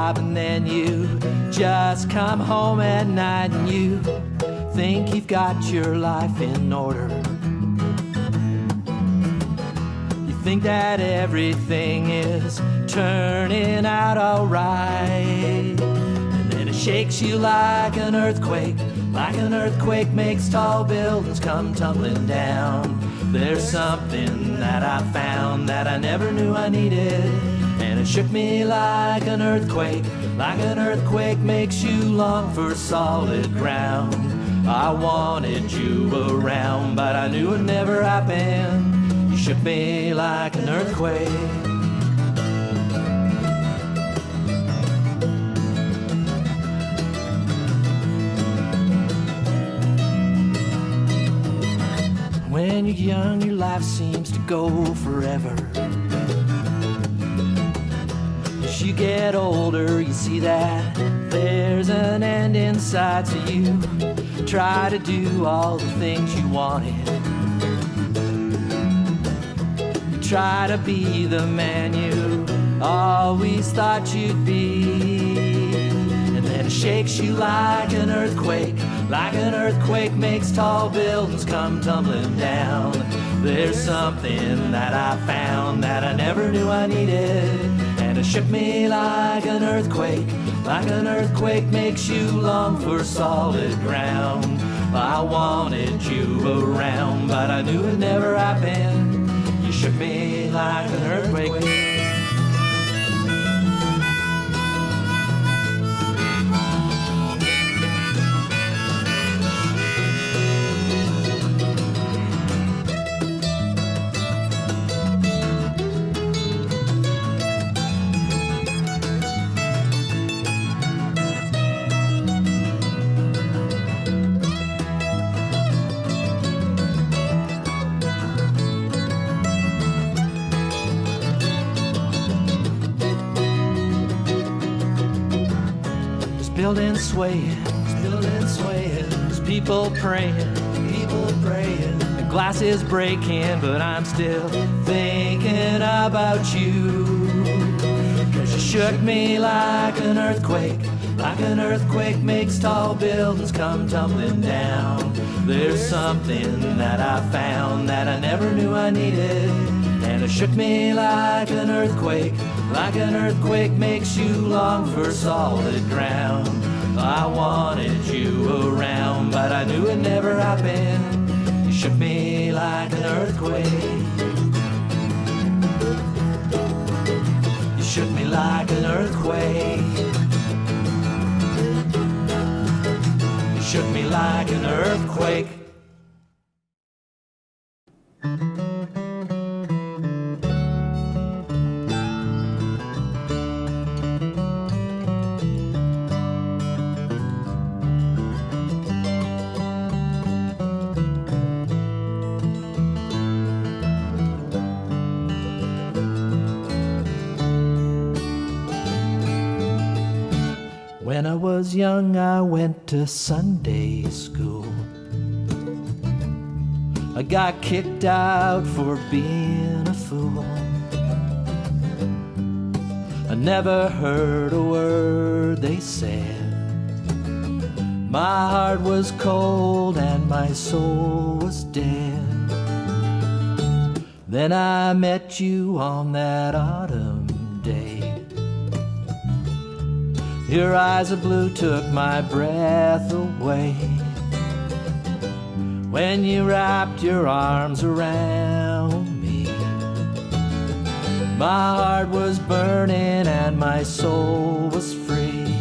And then you just come home at night and you think you've got your life in order. You think that everything is turning out alright. And then it shakes you like an earthquake. Like an earthquake makes tall buildings come tumbling down. There's something that I found that I never knew I needed. And it shook me like an earthquake. Like an earthquake makes you long for solid ground. I wanted you around, but I knew it'd never happen. You shook me like an earthquake. When you're young, your life seems to go forever. As you get older, you see that there's an end in sight, so you try to do all the things you wanted. You try to be the man you always thought you'd be. And then it shakes you like an earthquake. Like an earthquake makes tall buildings come tumbling down. There's something that I found that I never knew I needed. And it shook me like an earthquake. Like an earthquake makes you long for solid ground. I wanted you around, but I knew it'd never happen. You shook me like an earthquake. Building swaying, there's people praying, the glass is breaking, but I'm still thinking about you. Cause you shook me like an earthquake makes tall buildings come tumbling down. There's something that I found that I never knew I needed. And it shook me like an earthquake makes you long for solid ground. I wanted you around, but I knew it'd never happen. You shook me like an earthquake. You shook me like an earthquake. You shook me like an earthquake. When I was young, I went to Sunday school. I got kicked out for being a fool. I never heard a word they said. My heart was cold and my soul was dead. Then I met you on that autumn day. Your eyes of blue took my breath away. When you wrapped your arms around me, my heart was burning and my soul was free.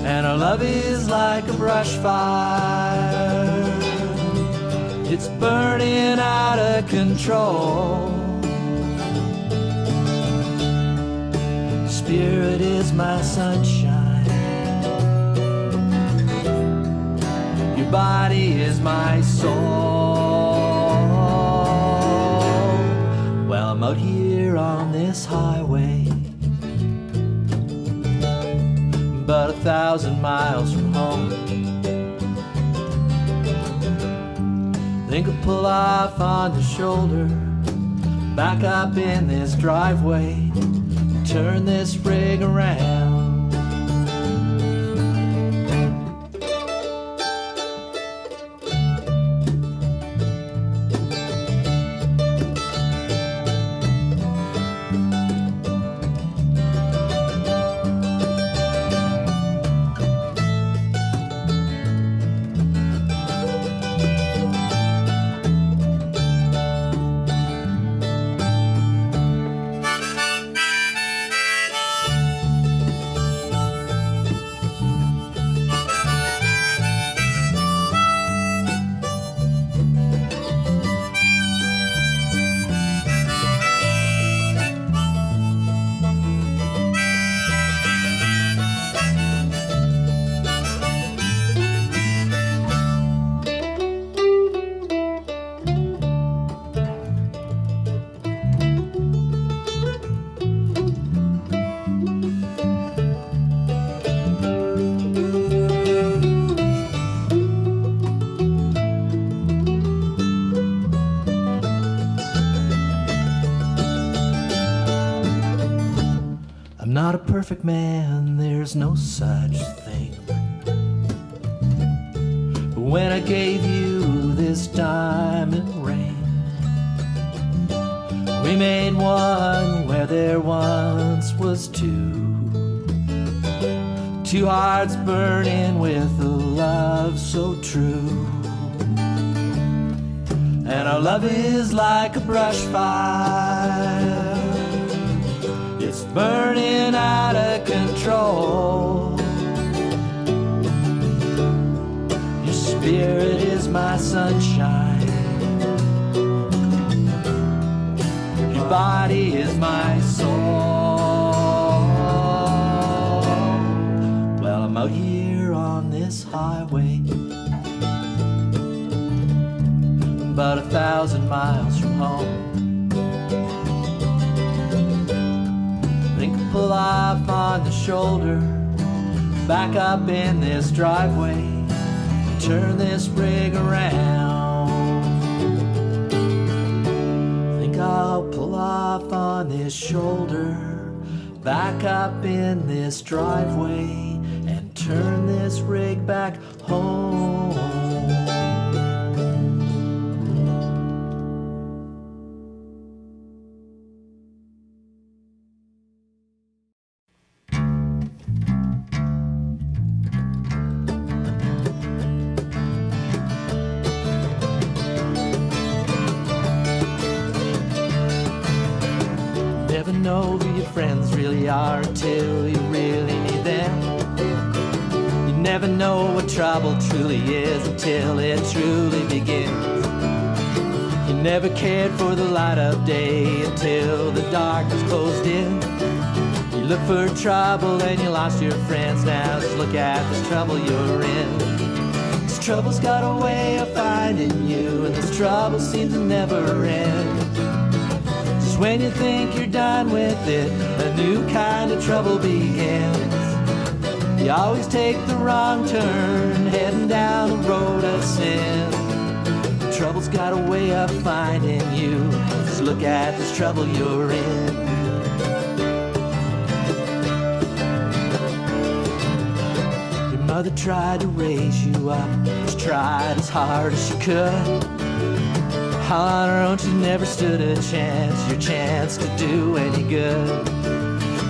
And our love is like a brush fire. It's burning out of control. Spirit is my sunshine. Your body is my soul. Well, I'm out here on this highway, about 1,000 miles from home. Think I'll pull off on your shoulder, back up in this driveway, turn this rig around. I'm not a perfect man, there's no such thing. But when I gave you this diamond ring, we made one where there once was two. Two hearts burning with a love so true. And our love is like a brush fire, it's burning out of control. Your spirit is my sunshine, your body is my soul. Well, I'm out here on this highway, about 1,000 miles from home. Pull off on the shoulder, back up in this driveway, turn this rig around. Think I'll pull off on this shoulder, back up in this driveway, and turn this rig back home. Never know who your friends really are until you really need them. You never know what trouble truly is until it truly begins. You never cared for the light of day until the darkness closed in. You look for trouble and you lost your friends. Now just look at this trouble you're in. This trouble's got a way of finding you, and this trouble seems to never end. When you think you're done with it, a new kind of trouble begins. You always take the wrong turn, heading down the road of sin. Trouble's got a way of finding you. Just look at this trouble you're in. Your mother tried to raise you up, she tried as hard as she could. All on her own, she never stood a chance, your chance to do any good.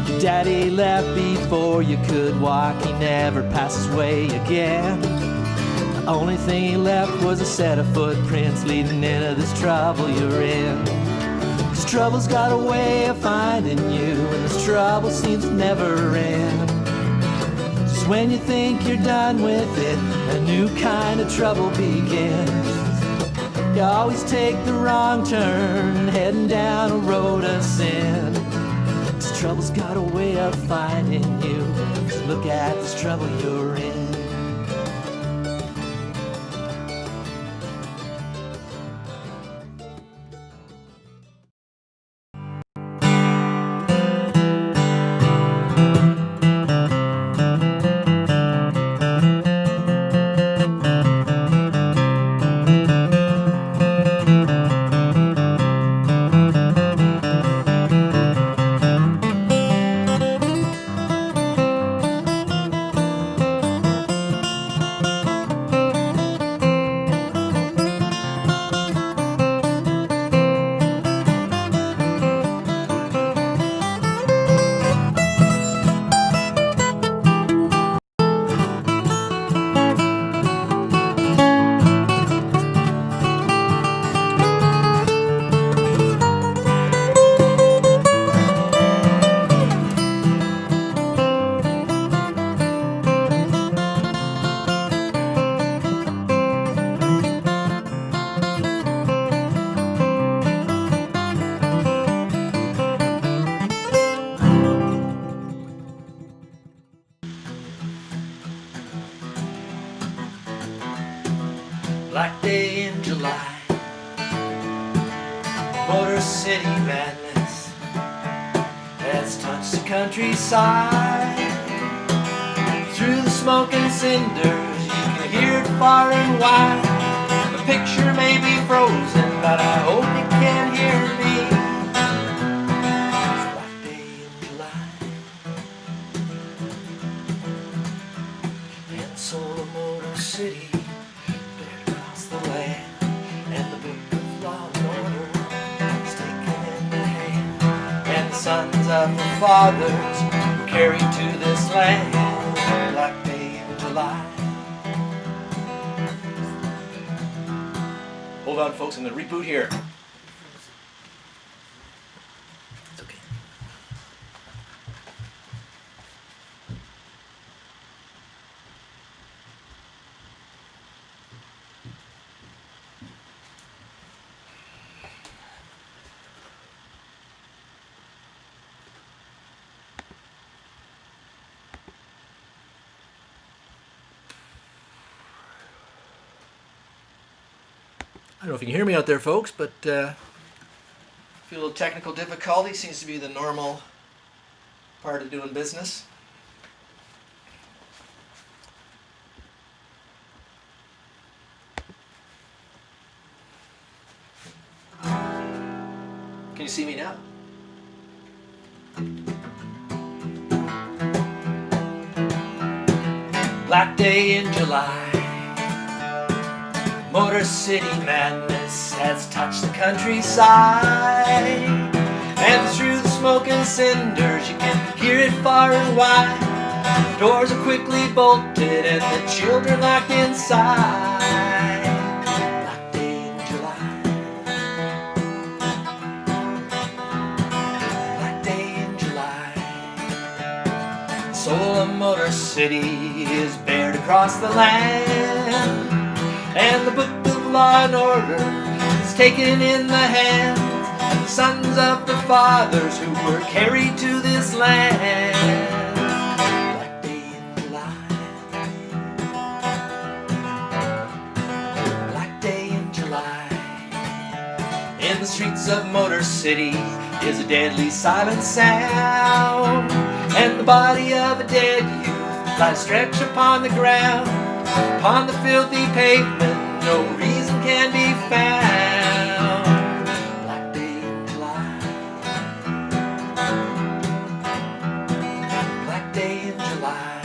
Your daddy left before you could walk, he never passed his way again. The only thing he left was a set of footprints leading into this trouble you're in. Cause trouble's got a way of finding you, and this trouble seems to never end. Just when you think you're done with it, a new kind of trouble begins. You always take the wrong turn, heading down a road of sin. This trouble's got a way of finding you. So look at this trouble you're in. Black day in July, Motor City madness has touched the countryside. Through the smoke and cinders, you can hear it far and wide. The picture may be frozen, but I hope it can hear me. It's Black day in July, and so the Motor City bared across the land, and the book of law and order is taken in the hand, and the sons of the fathers were carried to this land. Black day in July. Hold on, folks, I'm going to reboot here. It's okay. I don't know if you can hear me out there, folks, but a few little technical difficulty. Seems to be the normal part of doing business. Can you see me now? Black day in July, Motor City madness has touched the countryside, and through the smoke and cinders you can hear it far and wide. The doors are quickly bolted and the children locked inside. Black day in July, Black day in July. The soul of Motor City is bared across the land, and the book of law and order is taken in the hands, and the sons of the fathers who were carried to this land. Black day in July, Black day in July. In the streets of Motor City is a deadly silent sound, and the body of a dead youth lies stretched upon the ground. Upon the filthy pavement, no reason can be found. Black day in July, Black day in July.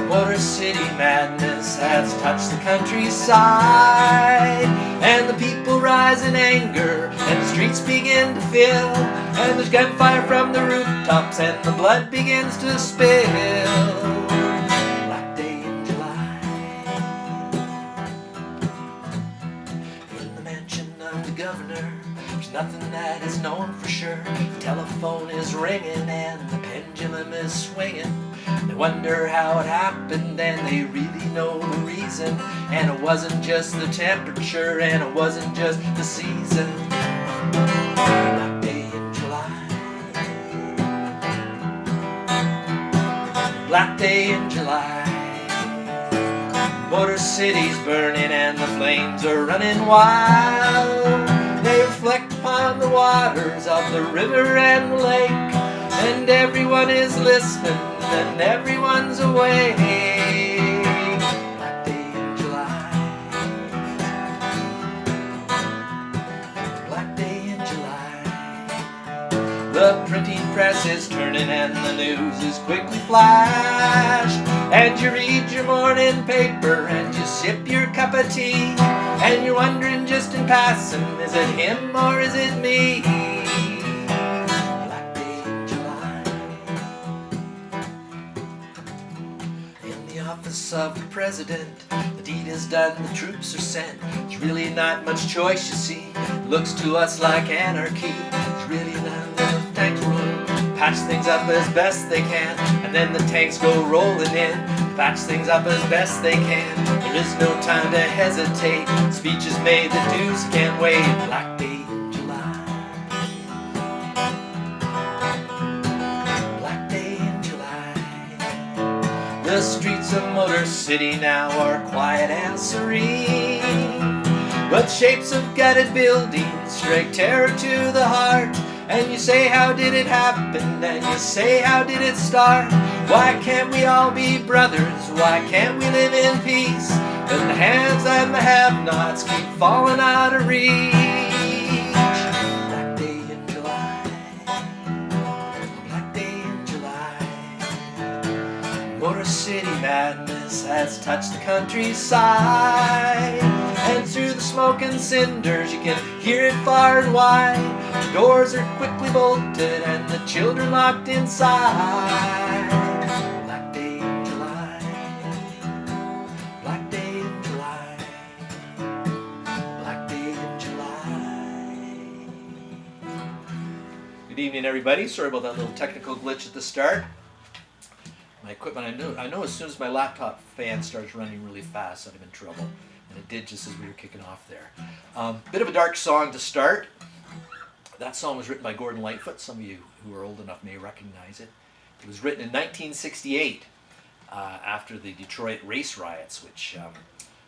Motor City madness has touched the countryside, and the people rise in anger, and the streets begin to fill, and there's gunfire from the rooftops, and the blood begins to spill. Governor, there's nothing that is known for sure. The telephone is ringing and the pendulum is swinging. They wonder how it happened and they really know the reason. And it wasn't just the temperature and it wasn't just the season. Black day in July, Black day in July. Motor City's burning and the flames are running wild. They reflect upon the waters of the river and the lake, and everyone is listening and everyone's awake. Black day in July, Black day in July. The printing press is turning and the news is quickly flashed, and you read your morning paper and you sip your cup of tea, and you're wondering just in passing, is it him or is it me? Black day in July. In the office of the president, the deed is done, the troops are sent. There's really not much choice, you see. It looks to us like anarchy. There's really not enough tanks rolling, patch things up as best they can, and then the tanks go rolling in, patch things up as best they can. There is no time to hesitate, speech is made, the dues can't wait. Black day in July, Black day in July. The The streets of Motor City now are quiet and serene, but shapes of gutted buildings strike terror to the heart. And you say, how did it happen? And you say, how did it start? Why can't we all be brothers? Why can't we live in peace? When the hands and the have-nots keep falling out of reach. Black day in July, black day in July. Motor City madness has touched the countryside, and through the smoke and cinders you can hear it far and wide. Doors are quickly bolted and the children locked inside. Black day in July, black day in July, black day in July. Good evening, everybody. Sorry about that little technical glitch at the start. My equipment, I know as soon as my laptop fan starts running really fast that I'm in trouble. And it did just as we were kicking off there. Bit of a dark song to start. That song was written by Gordon Lightfoot. Some of you who are old enough may recognize it. It was written in 1968 after the Detroit race riots, which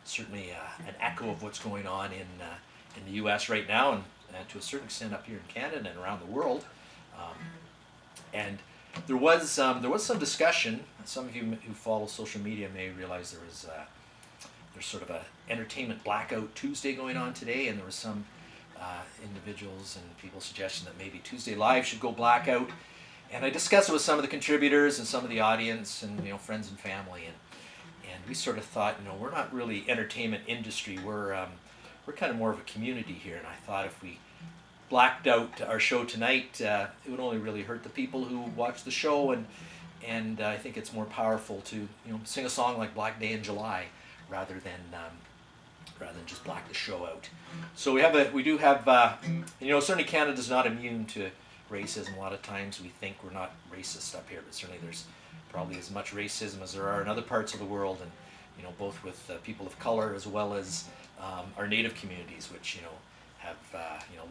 certainly an echo of what's going on in the U.S. right now, and to a certain extent up here in Canada and around the world. And there was some discussion. Some of you who follow social media may realize there's sort of a entertainment blackout Tuesday going on today, and there was some individuals and people suggesting that maybe Tuesday Live should go blackout. And I discussed it with some of the contributors and some of the audience and friends and family, and we sort of thought, we're not really entertainment industry. We're kind of more of a community here, and I thought if we blacked out our show tonight, it would only really hurt the people who watch the show, and I think it's more powerful to sing a song like Black Day in July rather than just black the show out. So we do have certainly Canada's not immune to racism. A lot of times we think we're not racist up here, but certainly there's probably as much racism as there are in other parts of the world, and both with people of color as well as our native communities, which have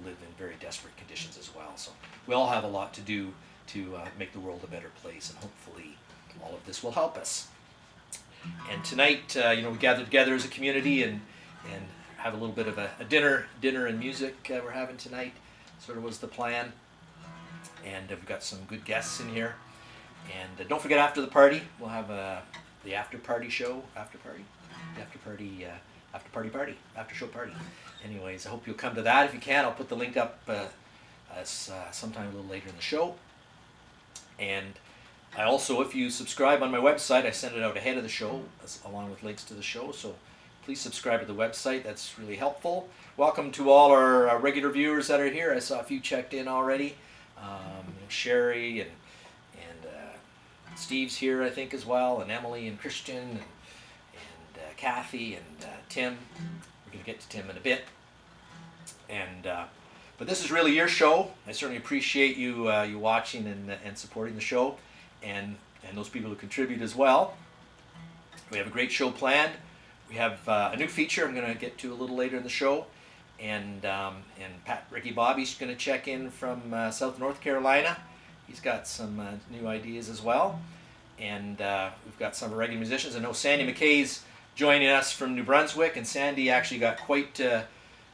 lived in very desperate conditions as well. So we all have a lot to do to make the world a better place, and hopefully all of this will help us. And tonight, we gathered together as a community and have a little bit of a dinner and music we're having tonight. Sort of was the plan. And we've got some good guests in here. And don't forget, after the party, we'll have the after show party. Anyways, I hope you'll come to that if you can. I'll put the link up sometime a little later in the show. And I also, if you subscribe on my website, I send it out ahead of the show, along with links to the show, so please subscribe to the website. That's really helpful. Welcome to all our regular viewers that are here. I saw a few checked in already. Sherry and Steve's here, I think, as well, and Emily and Christian and Kathy and Tim. We're going to get to Tim in a bit. But this is really your show. I certainly appreciate you watching and supporting the show. And those people who contribute as well. We have a great show planned. We have a new feature I'm going to get to a little later in the show, and PatRicky Bobby's going to check in from South North Carolina. He's got some new ideas as well, and we've got some regular musicians. I know Sandy Mackay's joining us from New Brunswick, and Sandy actually got quite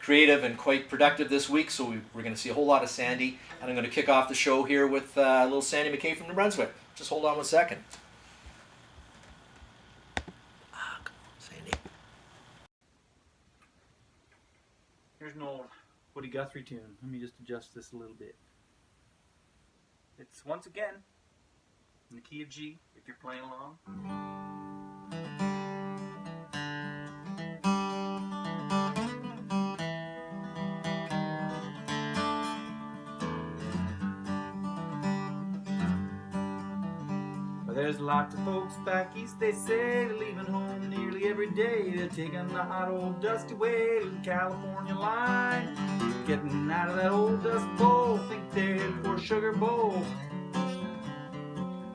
creative and quite productive this week, so we're going to see a whole lot of Sandy, and I'm going to kick off the show here with a little Sandy Mackay from New Brunswick. Just hold on 1 second. Come on, Sandy. Here's an old Woody Guthrie tune. Let me just adjust this a little bit. It's once again in the key of G, if you're playing along. There's lots of folks back east, they say, they're leaving home nearly every day. They're taking the hot old dusty way to the California line. Getting out of that old dust bowl, think they're headed for a sugar bowl.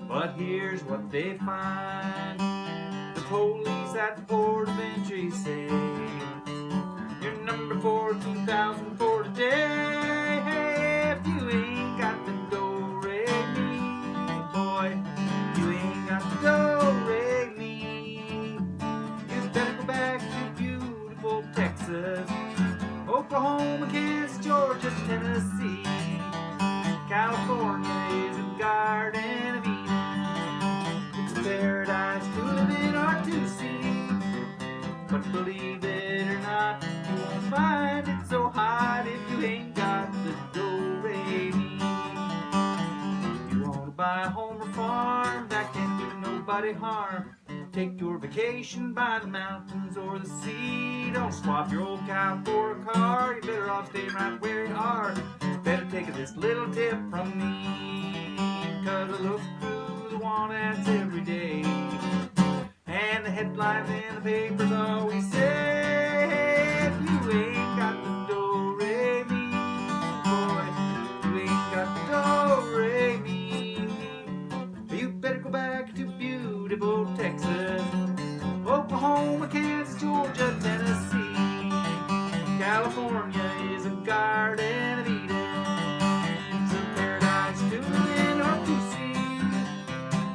But here's what they find. The police at the port of entry say, you're number 14,000 for today. Hey, if you ain't got the do-re-mi, boy, you ain't got the do-re-mi. buy a home or farm that can do nobody harm. Take your vacation by the mountains or the sea. Don't swap your old cow for a car. You better off staying right where you are. Better take this little tip from me, 'cause I look through the want ads every day, and the headlines in the papers always say, if you ain't got the do-re-mi, boy, you ain't got the do-re-mi, you better go back to beautiful Texas, Oklahoma, Kansas, Georgia, Tennessee. California is a garden of Eden. It's a paradise to live or to see.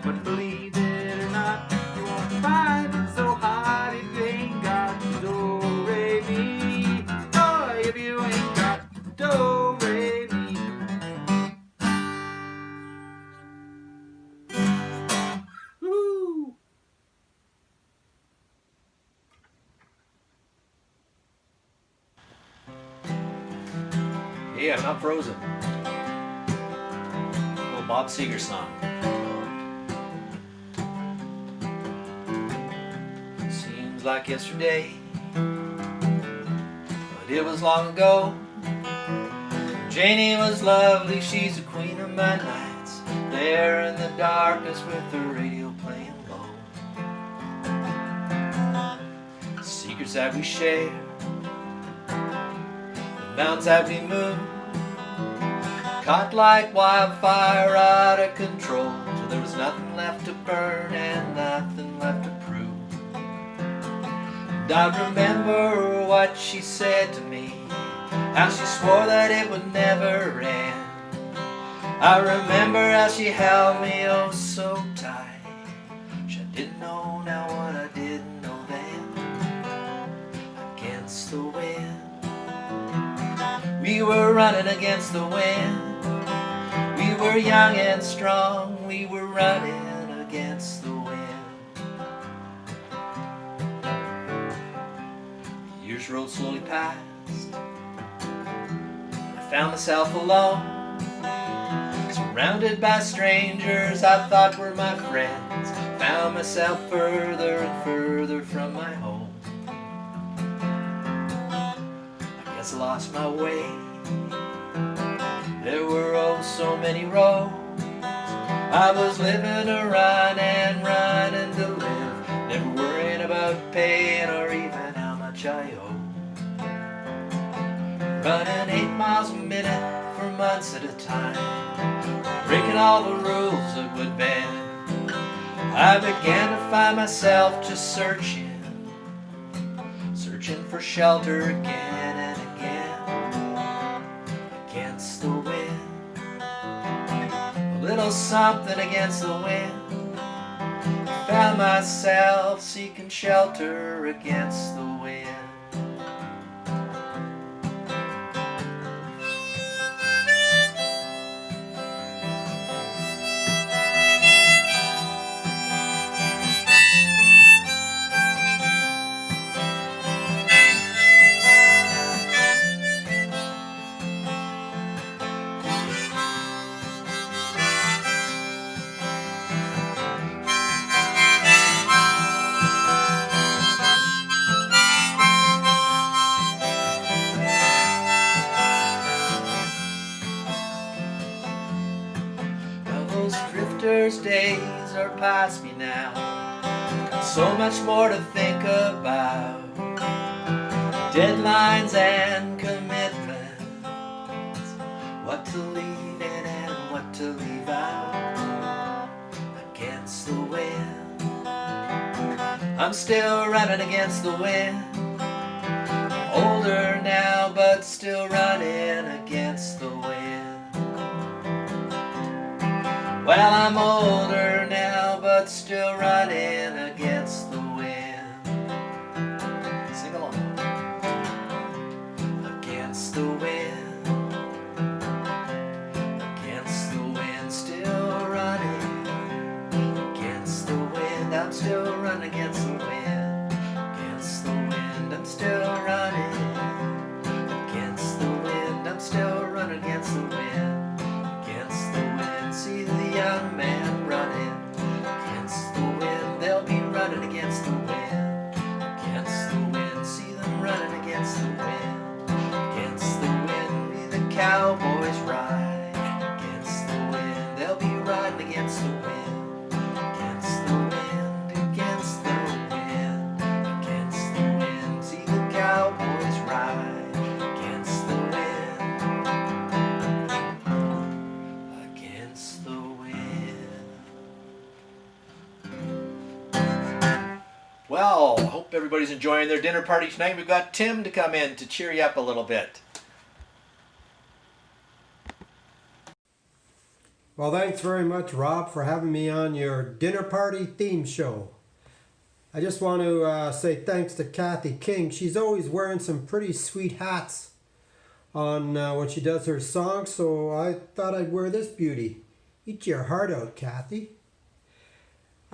But believe it or not, you won't find it so hot if you ain't got do-re-mi. Oh, if you ain't got do-re-mi. Woo! Yeah, I'm not frozen. Little Bob Seger song. Seems like yesterday, but it was long ago. Janie was lovely, she's the queen of my nights, there in the darkness with the radio playing low. Secrets that we share, the mountains that we move, caught like wildfire out of control, till there was nothing left to burn and nothing left to prove. And I remember what she said to me, how she swore that it would never end. I remember how she held me oh so tight. She didn't know now what I didn't know then. Against the wind, we were running against the wind. We were young and strong, we were running against the wind. The years rolled slowly past. I found myself alone, surrounded by strangers I thought were my friends. Found myself further and further from my home. I guess I lost my way. There were oh so many roads. I was living to run and running to live, never worrying about paying or even how much I owe. Running 8 miles a minute for months at a time, breaking all the rules that would bend. I began to find myself just searching for shelter again and again. Against the wind, a little something against the wind. I found myself seeking shelter against the wind. Drifters' days are past me now. Got so much more to think about. Deadlines and commitments, what to leave in and what to leave out. Against the wind, I'm still running against the wind. Older now, but still running against the wind. Well, I'm older now, but still running against the wind. Sing along. Against the wind, against the wind, still running. Against the wind, I'm still running against the wind. Against the wind, I'm still running. Against the wind, I'm still running against the wind. Against the wind, see the young man Well, I hope everybody's enjoying their dinner party tonight. We've got Tim to come in to cheer you up a little bit. Well, thanks very much, Rob, for having me on your dinner party theme show. I just want to say thanks to Kathy King. She's always wearing some pretty sweet hats on when she does her songs, so I thought I'd wear this beauty. Eat your heart out, Kathy.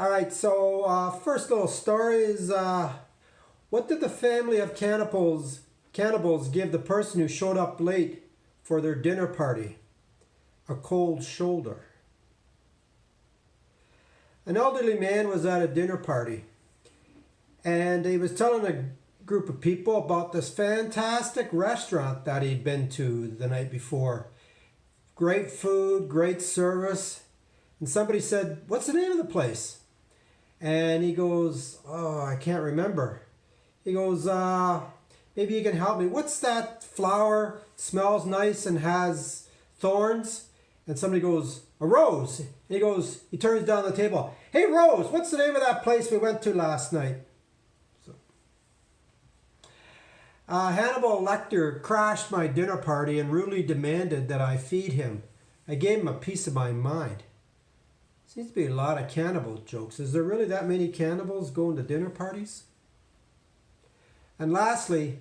All right, so first little story is what did the family of cannibals give the person who showed up late for their dinner party? A cold shoulder. An elderly man was at a dinner party and he was telling a group of people about this fantastic restaurant that he'd been to the night before. Great food, great service. And somebody said, "What's the name of the place?" And he goes, "Oh, I can't remember." He goes, "Maybe you can help me. What's that flower? Smells nice and has thorns?" And somebody goes, "A rose." And he goes, he turns down the table. "Hey, Rose, what's the name of that place we went to last night?" So, Hannibal Lecter crashed my dinner party and rudely demanded that I feed him. I gave him a piece of my mind. Seems to be a lot of cannibal jokes. Is there really that many cannibals going to dinner parties? And lastly,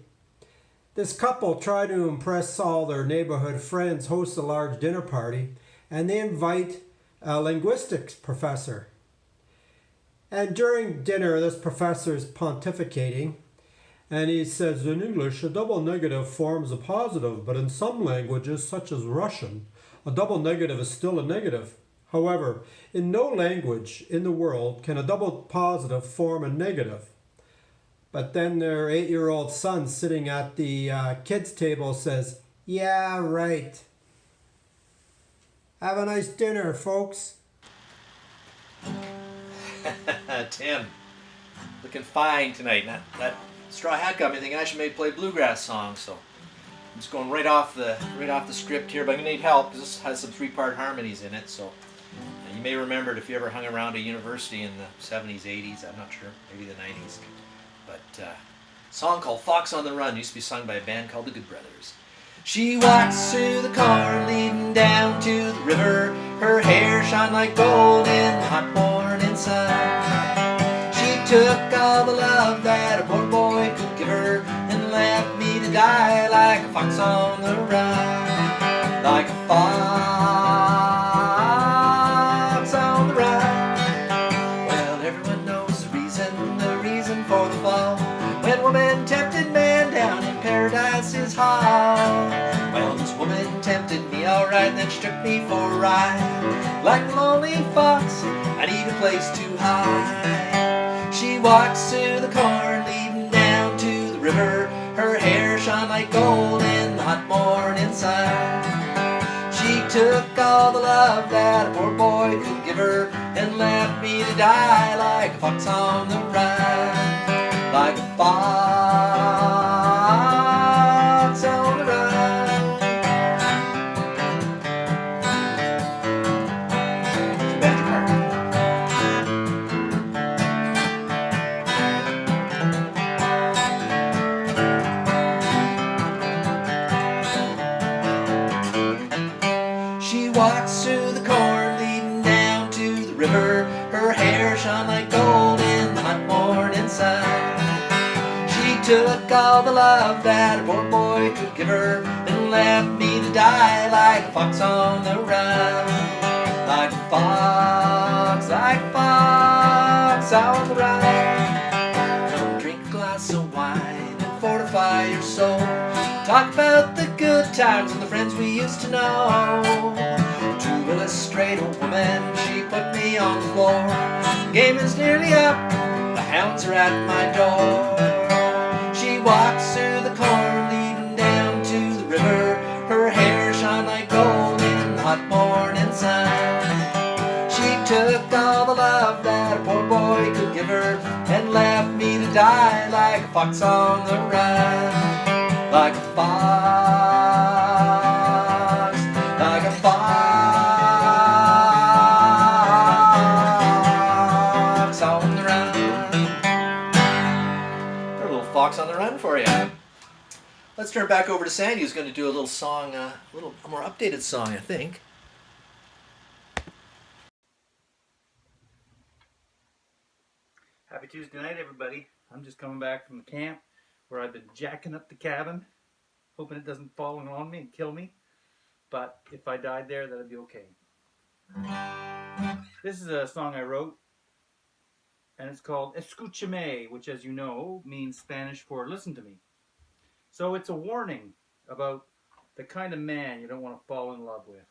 this couple try to impress all their neighborhood friends, host a large dinner party, and they invite a linguistics professor. And during dinner, this professor is pontificating, and he says, "In English, a double negative forms a positive, but in some languages, such as Russian, a double negative is still a negative. However, in no language in the world can a double positive form a negative." But then their 8-year-old son sitting at the kids' table says, "Yeah, right. Have a nice dinner, folks." Tim, looking fine tonight. That straw hat got me thinking I should maybe play a bluegrass song. So I'm just going right off the script here, but I'm gonna need help because this has some 3-part harmonies in it. So you may remember it if you ever hung around a university in the 70s, 80s. I'm not sure, maybe the 90s. But a song called "Fox on the Run" used to be sung by a band called the Good Brothers. She walks through the corn leading down to the river. Her hair shone like gold in the hot morning sun. She took all the love that a poor boy could give her and left me to die like a fox on the run. Like a fox on the run. Well, everyone knows the reason for the fall. When woman tempted man down in paradise's hall. Well, this woman tempted me alright, then she took me for a ride. Like a lonely fox, I need a place to hide. She walks through the corn leading down to the river. Her hair shone like gold in the hot morning sun. She took all the love that a poor boy could give her and left me to die like a fox on the run. Like a fox on the run. Banjo part. She walks through the corn leading down to the river. Her hair shone like gold in the hot morning sun. She took all the love that a poor boy could give her and left me to die like a fox on the run. Like a fox on the run. Come drink a glass of wine and fortify your soul. Talk about the good times and the friends we used to know. To illustrate a woman, she put me on the floor. Game is nearly up, the hounds are at my door. She walks through the corn leading down to the river. Her hair shone like gold in the hot morning sun. She took all the love that a poor boy could give her and left me to die like a fox on the run. Like a fox, like a fox on the run. Fox on the Run for you. Let's turn back over to Sandy, who's going to do a little song, a more updated song, I think. Happy Tuesday night, everybody. I'm just coming back from the camp where I've been jacking up the cabin, hoping it doesn't fall on me and kill me. But if I died there, that'd be okay. This is a song I wrote, and it's called Escúchame, which, as you know, means Spanish for listen to me. So it's a warning about the kind of man you don't want to fall in love with.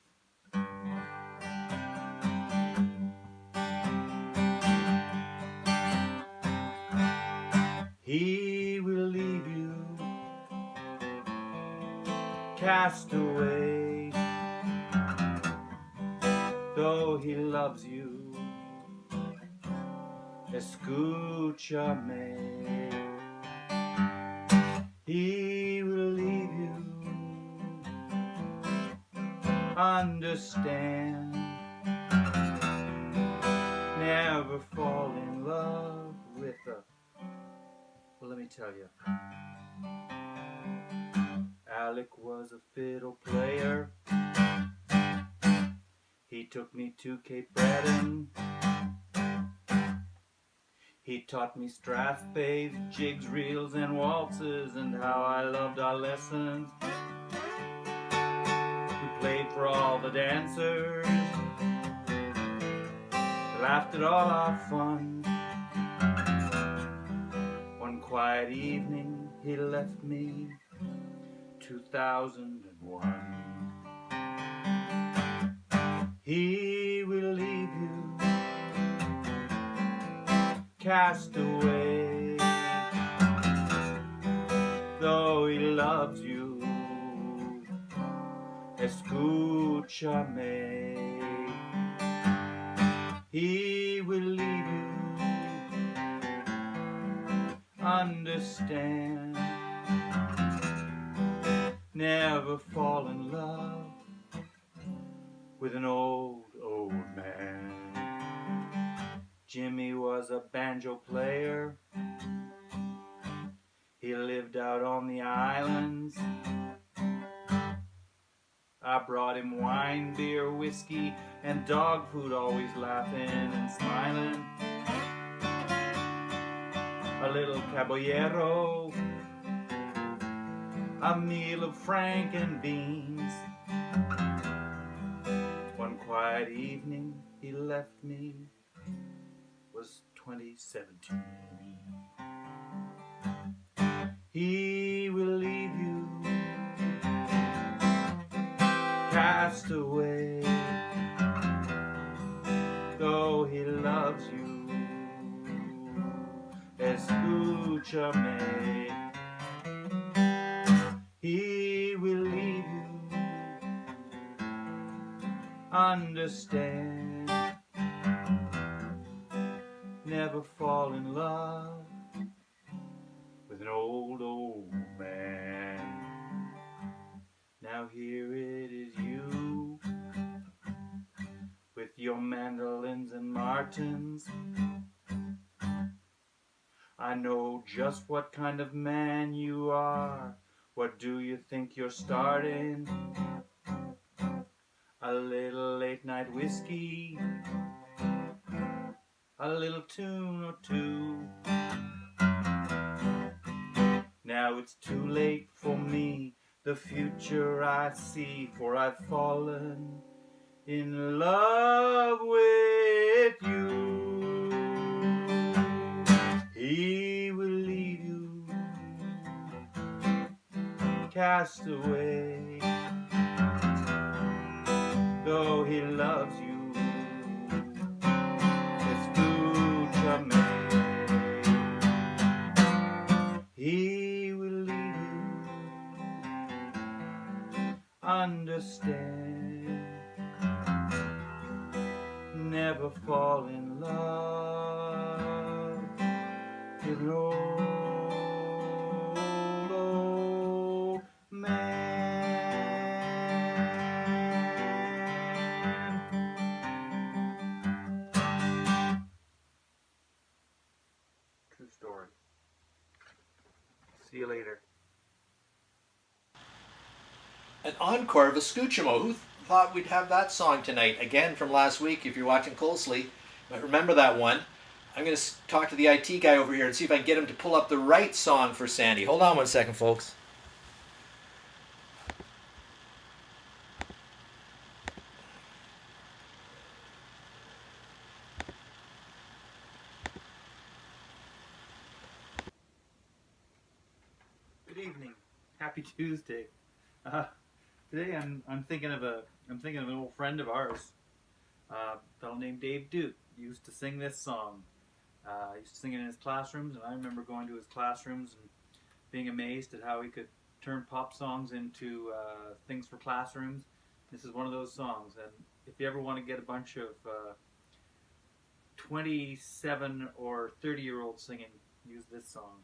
He will leave you cast away, though he loves you. Escúchame. He will leave you. Understand. Never fall in love with a... Well, let me tell you. Alec was a fiddle player. He took me to Cape Breton. He taught me strathspeys, jigs, reels, and waltzes, and how I loved our lessons. We played for all the dancers, laughed at all our fun. One quiet evening, he left me, 2001. He will leave you cast away, though he loves you. Escúchame. He will leave you. Understand. Never fall in love with an old man. Jimmy was a banjo player. He lived out on the islands. I brought him wine, beer, whiskey, and dog food, always laughing and smiling. A little caballero, a meal of frank and beans. One quiet evening, he left me. Was 2017. He will leave you cast away, though he loves you. Escúchame. He will leave you. Understand. Never fall in love with an old man. Now here it is you, with your mandolins and martins. I know just what kind of man you are. What do you think you're starting? A little late night whiskey, a little tune or two. Now it's too late for me, the future I see, for I've fallen in love with you. He will leave you cast away, though he loves you. He will lead you. Understand. Never fall in love with an old man. True story. See you later. An encore of Escuchamo. Who thought we'd have that song tonight? Again from last week, if you're watching closely. You might remember that one. I'm going to talk to the IT guy over here and see if I can get him to pull up the right song for Sandy. Hold on one second, folks. Good evening. Happy Tuesday. Today I'm thinking of an old friend of ours, a fellow named Dave Duke. He used to sing this song. He used to sing it in his classrooms, and I remember going to his classrooms and being amazed at how he could turn pop songs into things for classrooms. This is one of those songs, and if you ever want to get a bunch of 27 or 30-year-olds singing, use this song.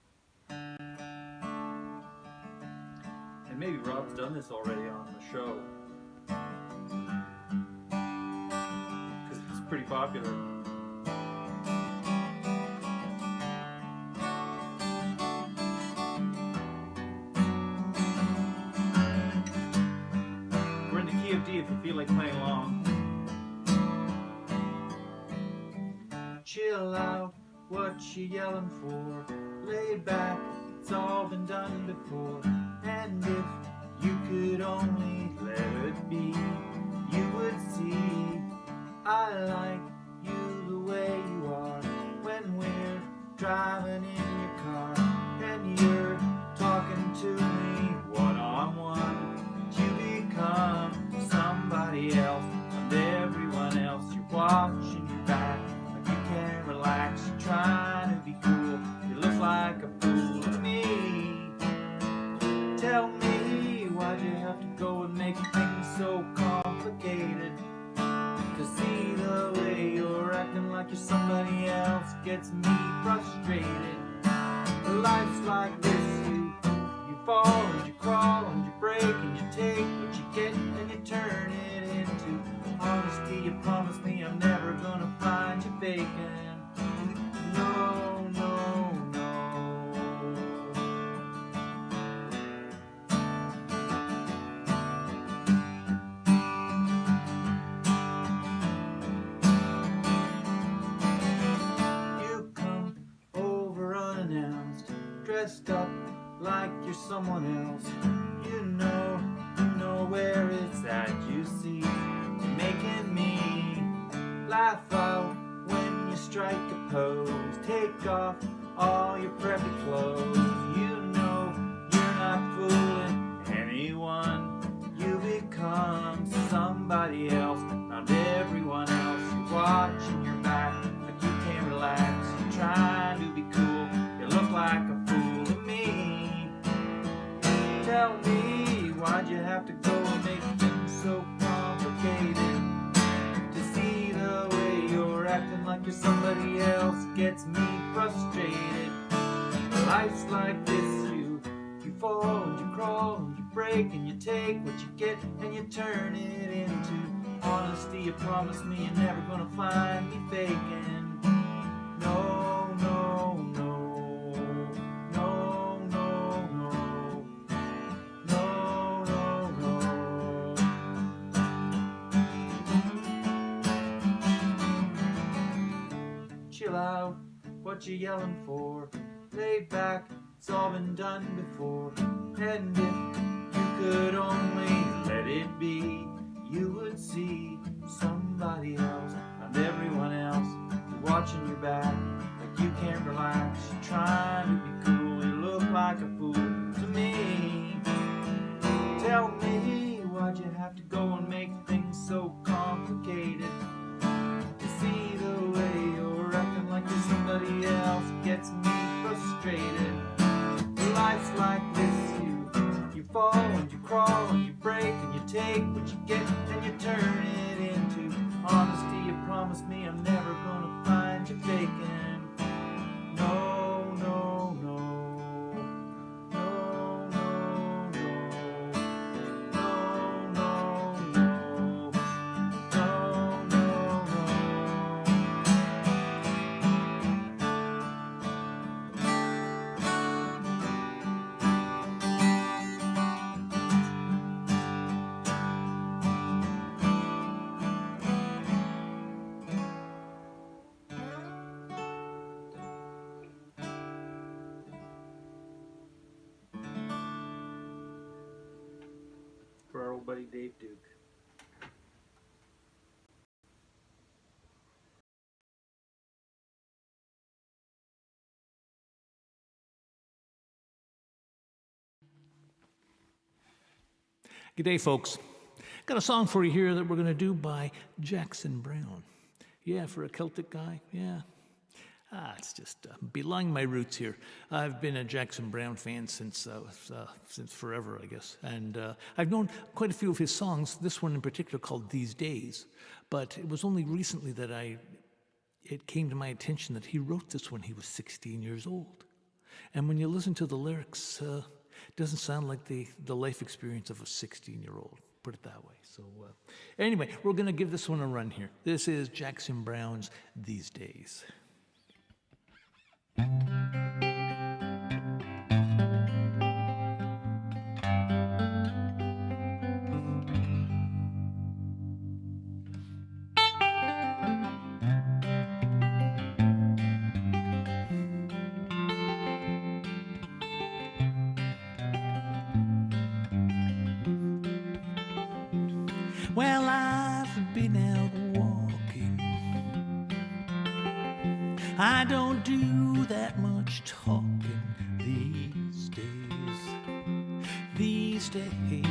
And maybe Rob's done this already on the show, because it's pretty popular. We're in the key of D if you feel like playing along. Chill out, what you yelling for? Lay back, it's all been done before. And if you could only let it be, you would see I like you the way you are. When we're driving in your car and you're talking to me one-on-one, you become somebody else, and everyone else. You're watching your back like you can't relax. You're trying to be cool, you look like a fool to me. Tell me, why'd you have to go and make things so complicated? To see the way you're acting like you're somebody else gets me frustrated. Life's like this, you fall and you crawl and you break and you take what you get and you turn it into honesty. You promise me I'm never gonna find you faking. No, no, no. Dressed up like you're someone else. You know where it's at. You see, you're making me laugh out when you strike a pose. Take off all your preppy clothes. You know you're not fooling anyone. You become somebody else around everyone else. You're watching your back like you can't relax. You're trying to be cool. You look like a fool to me. Tell me, why'd you have to go and make things so complicated? To see the way you're acting like you're somebody else gets me frustrated. Life's like this, you fall and you crawl and you break and you take what you get and you turn it into honesty. You promise me you're never gonna find me faking. No, no, no. Chill out, what you yelling for? Lay back, it's all been done before. And if you could only let it be, you would see somebody else and everyone else. You're watching your back like you can't relax. You're trying to be cool, you look like a fool to me. Tell me, why'd you have to go and make things so complicated? To see the way you're acting like you're somebody else gets me frustrated. Life's like this, you fall and you crawl and you break and you take what you get and you turn it into honesty. You promise me I'm never gonna find you faking. No, no, no. No, no, no. No, no, no. No, no, no. old buddy Dave Duke. G'day, folks. Got a song for you here that we're going to do by Jackson Browne. Yeah, for a Celtic guy, yeah. It's just belying my roots here. I've been a Jackson Browne fan since forever, I guess. And I've known quite a few of his songs, this one in particular called These Days. But it was only recently that it came to my attention that he wrote this when he was 16 years old. And when you listen to the lyrics, it doesn't sound like the life experience of a 16-year-old, put it that way. So anyway, we're going to give this one a run here. This is Jackson Browne's These Days. Well, I've been out walking. I don't do that much talking these days. These days.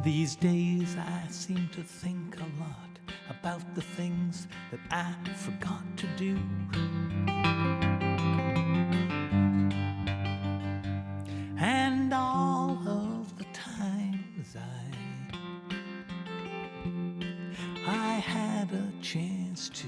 These days I seem to think a lot about the things that I forgot to do. And all of the times I had a chance to.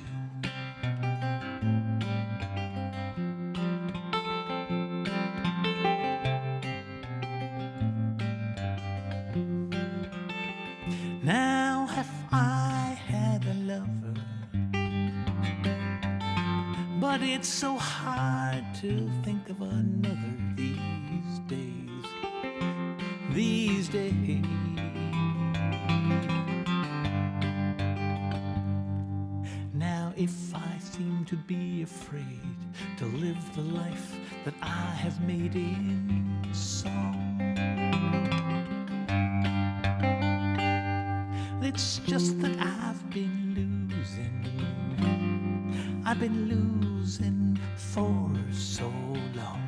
Now if I had a lover, but it's so hard to think of another these days, these days. Now if I seem to be afraid to live the life that I have made in song, it's just that I've been losing for so long.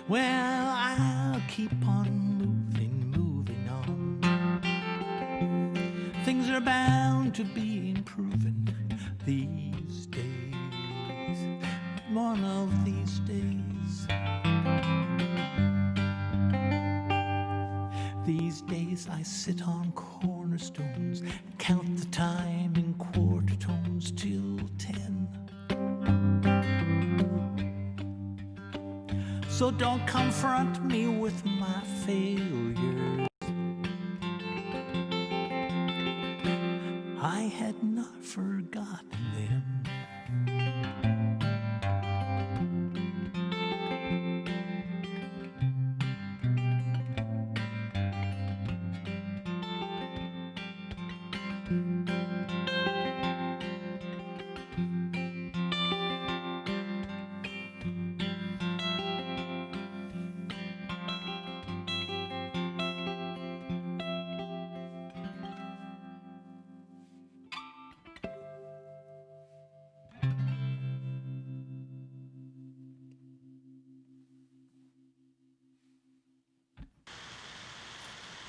Well, I'll keep on moving on. Things are bound to be improving these days, one of these days. These days I sit on cornerstones, count the time in quarter tones till 10. So don't confront me with my failures. I had not forgotten them.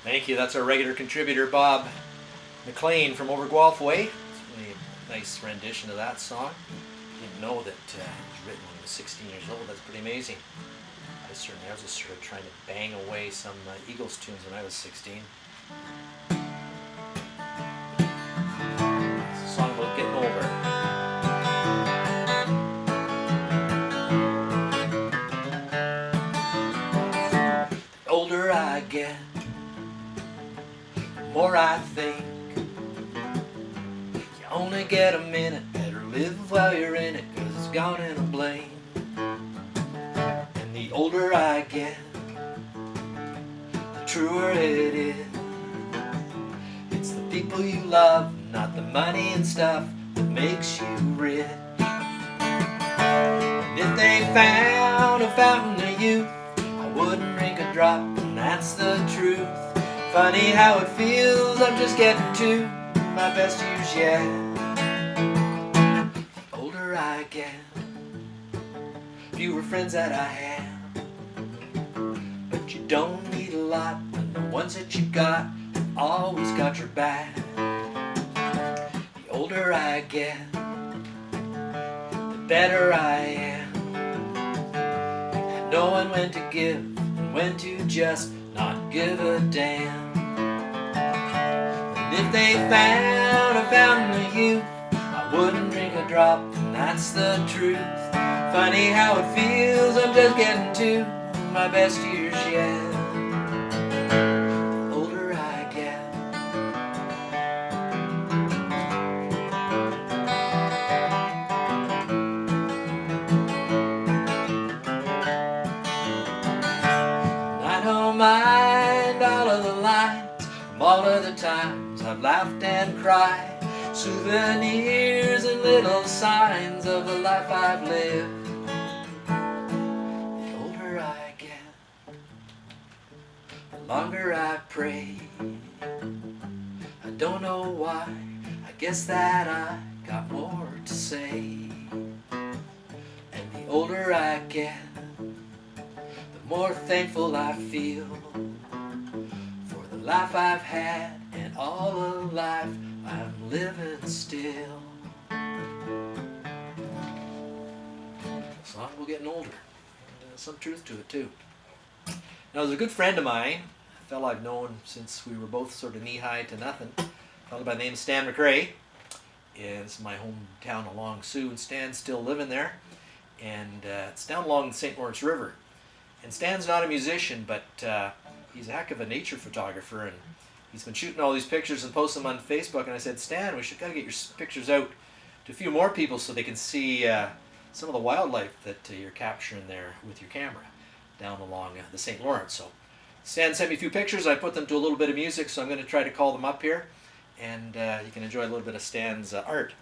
Thank you. That's our regular contributor, Bob MacLean from over Guelph Way. nice rendition of that song. Didn't know that it was written when he was 16 years old. That's pretty amazing. I was just sort of trying to bang away some Eagles tunes when I was 16. It's a song about getting older. The older I get, the more I think you only get a minute. Better live while you're in it, 'cause it's gone in a blink. And the older I get, the truer it is. It's the people you love, not the money and stuff, that makes you rich. And if they found a fountain of youth, I wouldn't drink a drop, and that's the truth. Funny how it feels, I'm just getting to my best years yet. The older I get, fewer friends that I have, but you don't need a lot, and the ones that you got have always got your back. The older I get, the better I am at knowing when to give and when to just not give a damn. And if they found a fountain of youth, I wouldn't drink a drop, and that's the truth. Funny how it feels, I'm just getting to my best years yet. The older I get. I don't mind all of the lines from all of the times I've laughed and cried. Souvenirs and little signs of the life I've lived. The older I get, the longer I pray. I don't know why, I guess that I got more to say. And the older I get, the more thankful I feel for the life I've had and all the life I'm living still. Song about getting older. Some truth to it too. Now there's a good friend of mine, a fellow I've known since we were both sort of knee-high to nothing, a fellow by the name of Stan Mackay. And it's my hometown along Sioux, and Stan's still living there. And it's down along the St. Lawrence River. And Stan's not a musician, but he's a heck of a nature photographer, and he's been shooting all these pictures and posting them on Facebook. And I said, Stan, we should gotta get your pictures out to a few more people so they can see some of the wildlife that you're capturing there with your camera down along the St. Lawrence. So Stan sent me a few pictures. I put them to a little bit of music, so I'm going to try to call them up here, and you can enjoy a little bit of Stan's art.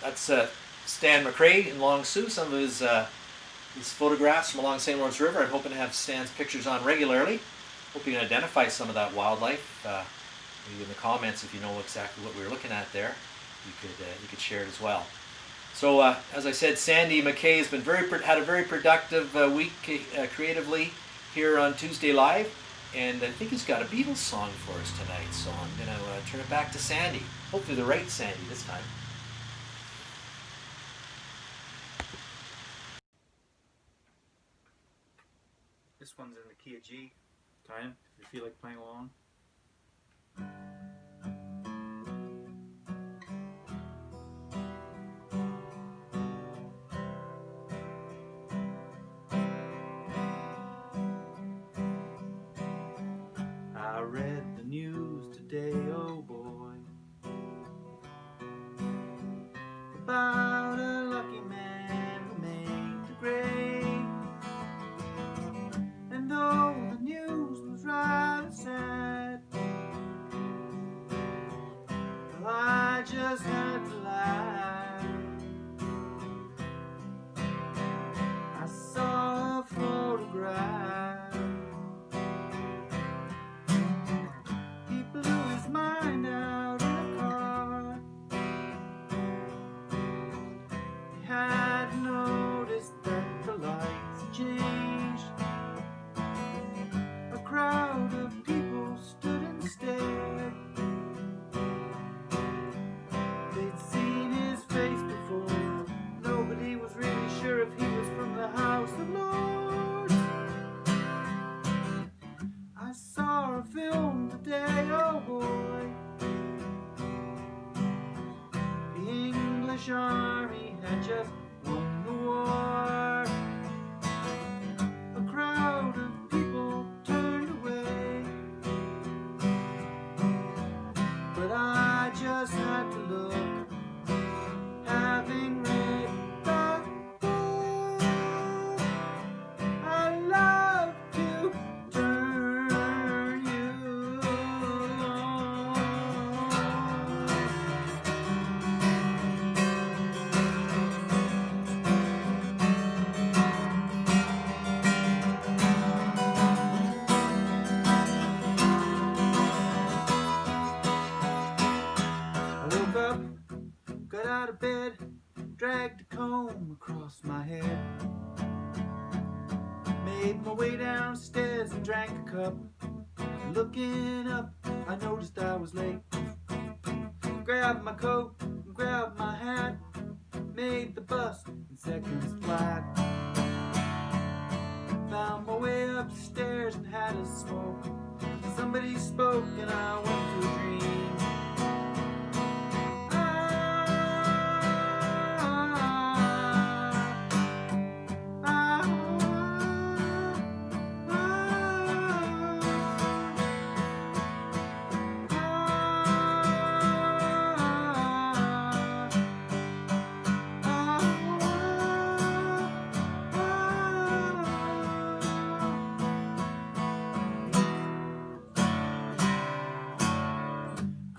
That's Stan Mackay in Long Sioux. Some of his photographs from along St. Lawrence River. I'm hoping to have Stan's pictures on regularly. Hope you can identify some of that wildlife. Maybe in the comments, if you know exactly what we were looking at there, you could share it as well. So as I said, Sandy Mackay has been had a very productive week creatively here on Tuesday Live. And I think he's got a Beatles song for us tonight, so I'm going to turn it back to Sandy. Hopefully the right Sandy this time. This one's in the key of G. Time, if you feel like playing along. I read the news today, oh boy, about a lucky man who made the grade. And though the news was rather sad, well, I just had to laugh. I saw a photograph. He blew his mind out in a car. He hadn't noticed that the lights changed. A crowd of people stood and stared. They'd seen his face before. Nobody was really sure if he was from the House of Lords. I saw a film today, oh boy. The English army had just won the war. A crowd of people turned away, but I just had to look, having read that book. I love to turn you on. I woke up, got out of bed, dragged a comb across my head, made my way downstairs and drank a cup. Looking up, I noticed I was late. Grabbed my coat and grabbed my hat, made the bus in seconds flat. Found my way upstairs and had a smoke. Somebody spoke and I went to a dream.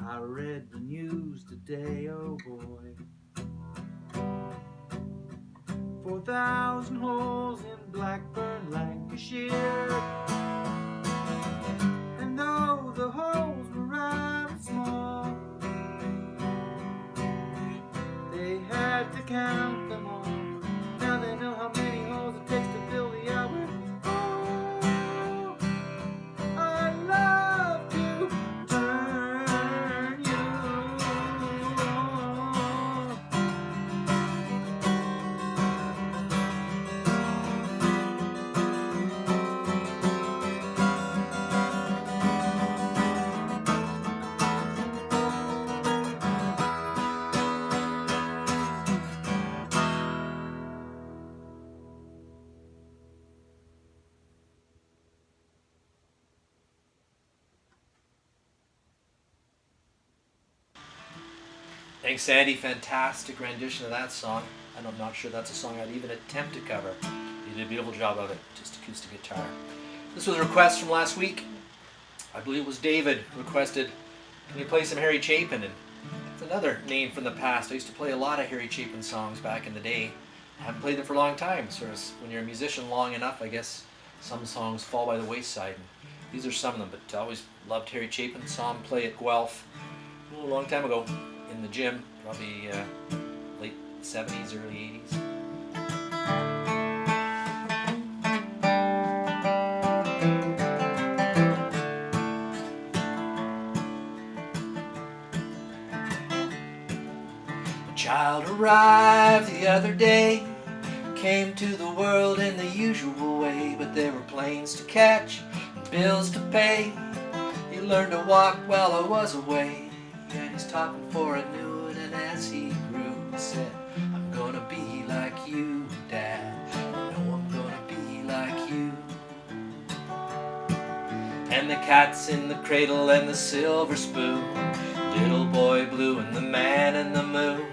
I read the news today, oh boy. 4,000 holes in Blackburn, Lancashire. And though the holes were rather small, they had to count them all. Now they know how many holes it takes to fill the Albert Hall. I love to turn you on. Thanks, Sandy. Fantastic rendition of that song. And I'm not sure that's a song I'd even attempt to cover. You did a beautiful job of it, just acoustic guitar. This was a request from last week. I believe it was David who requested, can you play some Harry Chapin? And it's another name from the past. I used to play a lot of Harry Chapin songs back in the day. I haven't played them for a long time. So when you're a musician long enough, I guess some songs fall by the wayside. And these are some of them, but I always loved Harry Chapin. Saw him play at Guelph a long time ago in the gym, probably late 70s, early 80s. child arrived the other day, came to the world in the usual way, but there were planes to catch and bills to pay. He learned to walk while I was away, and he's talking for I knew it. And as he grew, he said, I'm gonna be like you, Dad. I know I'm gonna be like you. And the cat's in the cradle and the silver spoon, little boy blue and the man in the moon.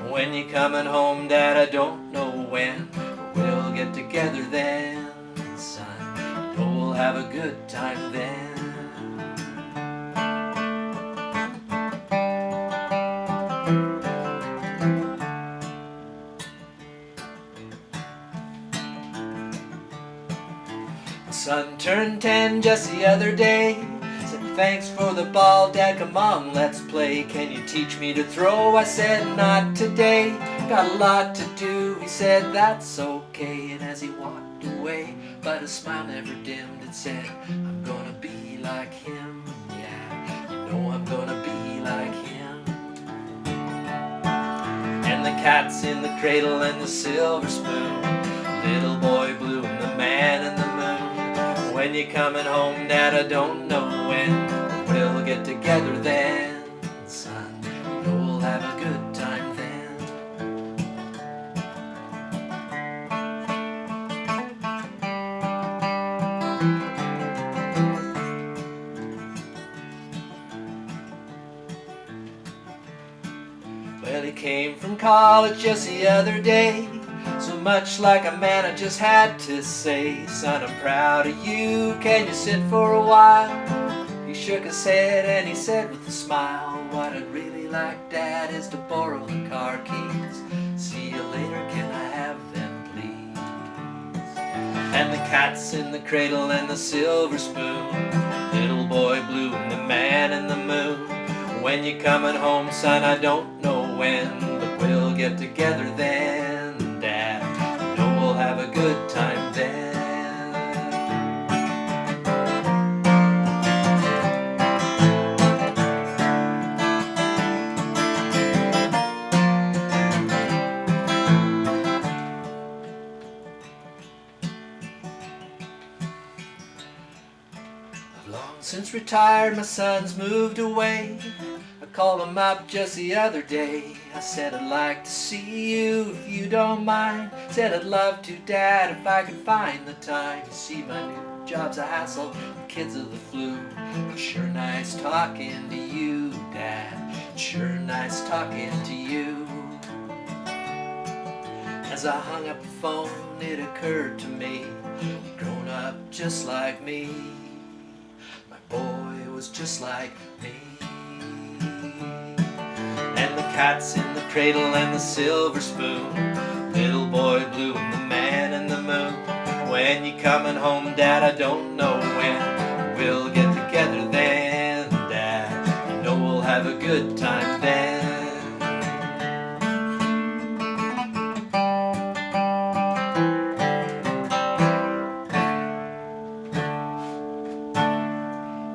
When you coming home, Dad, I don't know when, but we'll get together then, son. I know we'll have a good time then. My son turned 10 just the other day. Said, thanks for the ball, Dad, come on, let's play. Can you teach me to throw? I said, not today, got a lot to do. He said, that's okay. And as he walked away, but his smile never dimmed, it said, I'm gonna be like him. Yeah, you know I'm gonna be like him. And the cat's in the cradle and the silver spoon, little boy blue and the man in the moon. When you coming home, Dad, I don't know when, but we'll get together then, son. You know we'll have a good time then. Well, he came from college just the other day, so much like a man I just had to say, son, I'm proud of you, can you sit for a while? He shook his head and he said with a smile, what I'd really like, Dad, is to borrow the car keys. See you later, can I have them, please? And the cat's in the cradle and the silver spoon, little boy blue and the man in the moon. When you coming home, son, I don't know when, but we'll get together then, Dad. You know we'll have a good time then. I've long since retired, my son's moved away. I called him up just the other day. I said I'd like to see you if you don't mind. Said I'd love to, Dad, if I could find the time. You see, my new job's a hassle, the kids are the flu. It's sure nice talking to you, Dad. It's sure nice talking to you. As I hung up the phone, it occurred to me, you'd grown up just like me. My boy was just like me. And the cat's in the cradle and the silver spoon, little boy blue and the man in the moon. When you coming home, Dad, I don't know when, we'll get together then, Dad. You know we'll have a good time then.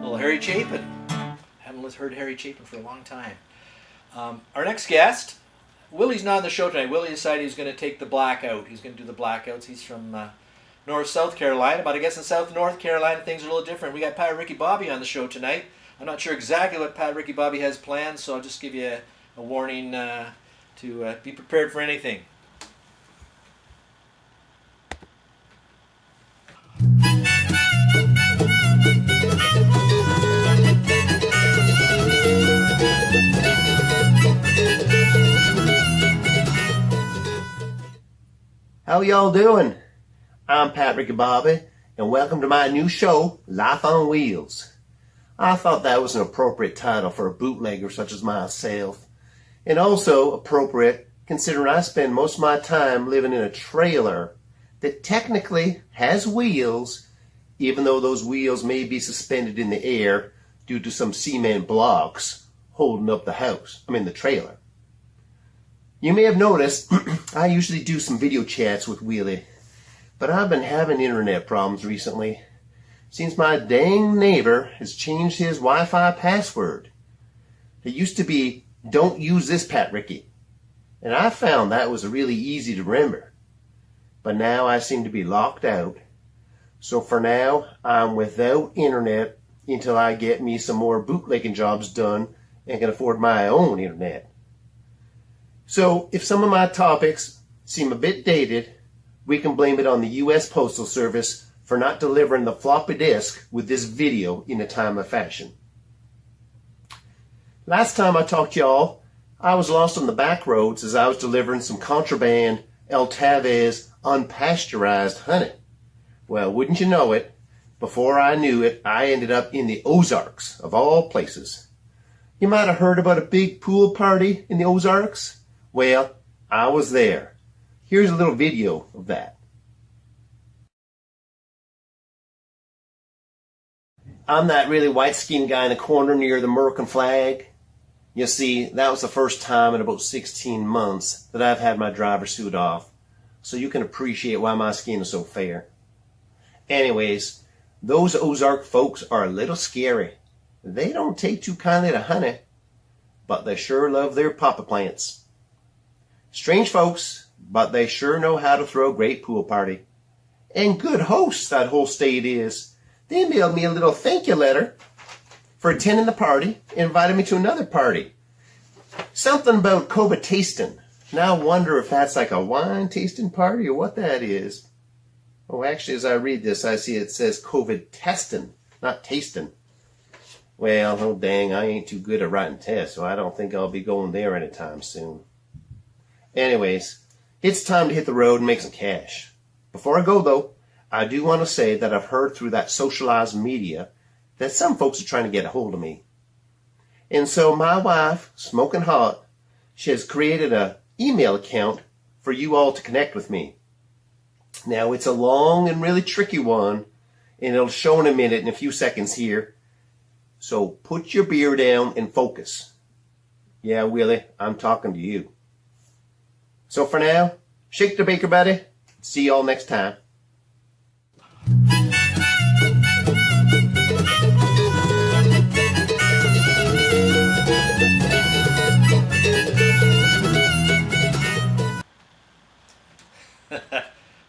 Little Harry Chapin. Haven't heard Harry Chapin for a long time. Our next guest, Willie's not on the show tonight. Willie decided he was going to take the blackout. He's going to do the blackouts. He's from North South Carolina, but I guess in South North Carolina things are a little different. We got PatRicky Bobby on the show tonight. I'm not sure exactly what PatRicky Bobby has planned, so I'll just give you a warning to be prepared for anything. How y'all doing? I'm PatRicky Bobby, and welcome to my new show, Life on Wheels. I thought that was an appropriate title for a bootlegger such as myself, and also appropriate considering I spend most of my time living in a trailer that technically has wheels, even though those wheels may be suspended in the air due to some cement blocks holding up the trailer. You may have noticed I usually do some video chats with Willie, but I've been having internet problems recently. Seems my dang neighbor has changed his Wi-Fi password. It used to be, don't use this, PatRicky. and I found that was really easy to remember. But now I seem to be locked out. So for now, I'm without internet until I get me some more bootlegging jobs done and can afford my own internet. So if some of my topics seem a bit dated, we can blame it on the U.S. Postal Service for not delivering the floppy disk with this video in a timely fashion. Last time I talked to y'all, I was lost on the back roads as I was delivering some contraband El Tavez unpasteurized honey. Well, wouldn't you know it, before I knew it, I ended up in the Ozarks, of all places. You might have heard about a big pool party in the Ozarks. Well, I was there. Here's a little video of that. I'm that really white-skinned guy in the corner near the American flag. You see, that was the first time in about 16 months that I've had my driver's suit off, so you can appreciate why my skin is so fair. Anyways, those Ozark folks are a little scary. They don't take too kindly to honey, but they sure love their papa plants. Strange folks, but they sure know how to throw a great pool party. And good hosts that whole state is. They mailed me a little thank you letter for attending the party and invited me to another party. Something about Coba tasting. Now I wonder if that's like a wine tasting party or what that is. Oh, actually, as I read this, I see it says COVID testing, not tasting. Well, oh dang, I ain't too good at writing tests, so I don't think I'll be going there anytime soon. Anyways, it's time to hit the road and make some cash. Before I go, though, I do want to say that I've heard through that socialized media that some folks are trying to get a hold of me. And so my wife, Smoking Hot, she has created an email account for you all to connect with me. Now, it's a long and really tricky one, and it'll show in a minute, in a few seconds here. So put your beer down and focus. Yeah, Willie, I'm talking to you. So for now, shake the baker, buddy. See y'all next time.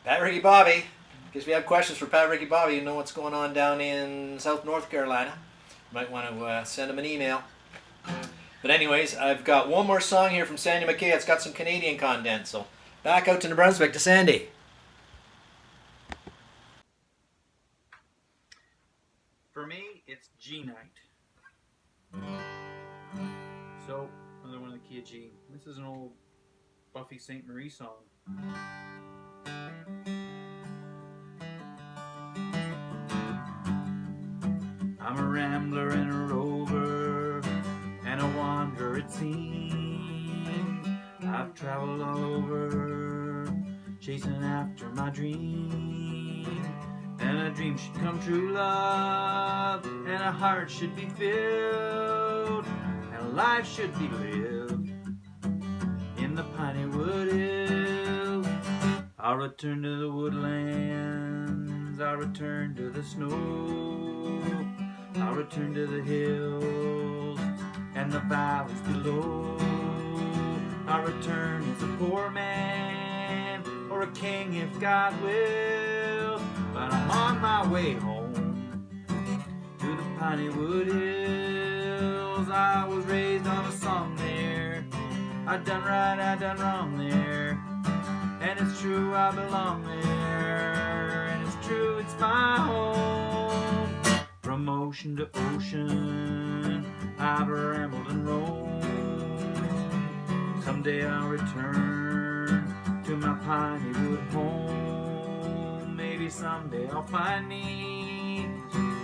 PatRicky Bobby. In case we have questions for PatRicky Bobby, you know what's going on down in South North Carolina. You might want to send him an email. But anyways, I've got one more song here from Sandy Mackay. It's got some Canadian content, so back out to New Brunswick to Sandy. For me, it's G night. So, another one in the key of G. This is an old Buffy St. Marie song. I'm a rambler and a rover and a wanderer it seems. I've traveled all over chasing after my dream. And a dream should come true, love, and a heart should be filled, and a life should be lived in the piney wood hills. I'll return to the woodlands, I'll return to the snow, I'll return to the hills and the valleys below. I'll return as a poor man or a king if God will. But I'm on my way home to the piney wood hills. I was raised on a song there. I done right, I done wrong there. And it's true, I belong there. And it's true, it's my home. From ocean to ocean, I've rambled and roamed. Someday I'll return to my piney wood home. Maybe someday I'll find me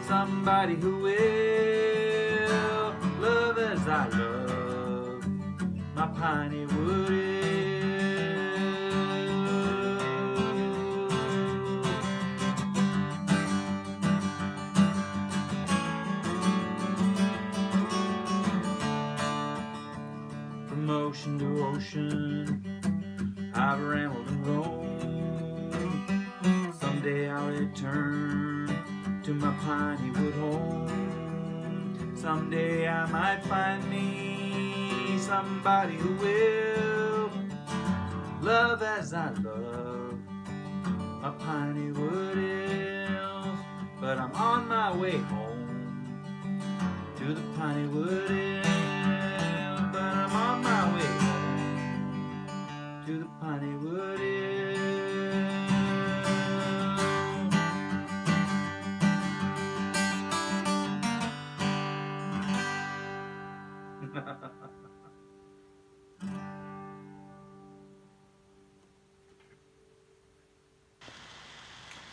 somebody who will love as I love my piney wood hills. From ocean to ocean, I've rambled and roamed. Someday I'll return to my piney wood home. Someday I might find me somebody who will love as I love my piney wood hills. But I'm on my way home to the piney wood hills. But I'm on my way home to the piney wood hills.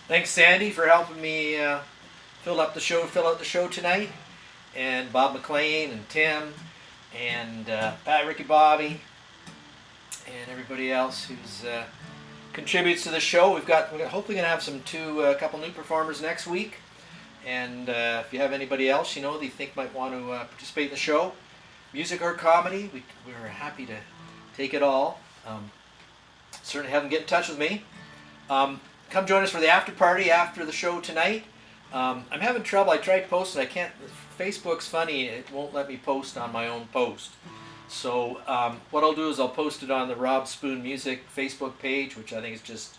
Thanks, Sandy, for helping me fill out the show tonight, and Bob MacLean and Tim and PatRicky Bobby and everybody else who's contributes to the show. We're hopefully going to have a couple new performers next week, and if you have anybody else you know that you think might want to participate in the show, music or comedy, we're happy to take it all. Certainly have them get in touch with me. Come join us for the after party after the show tonight. I'm having trouble. I tried posting. I can't. Facebook's funny. It won't let me post on my own post. So what I'll do is I'll post it on the Rob Spoon Music Facebook page, which I think is just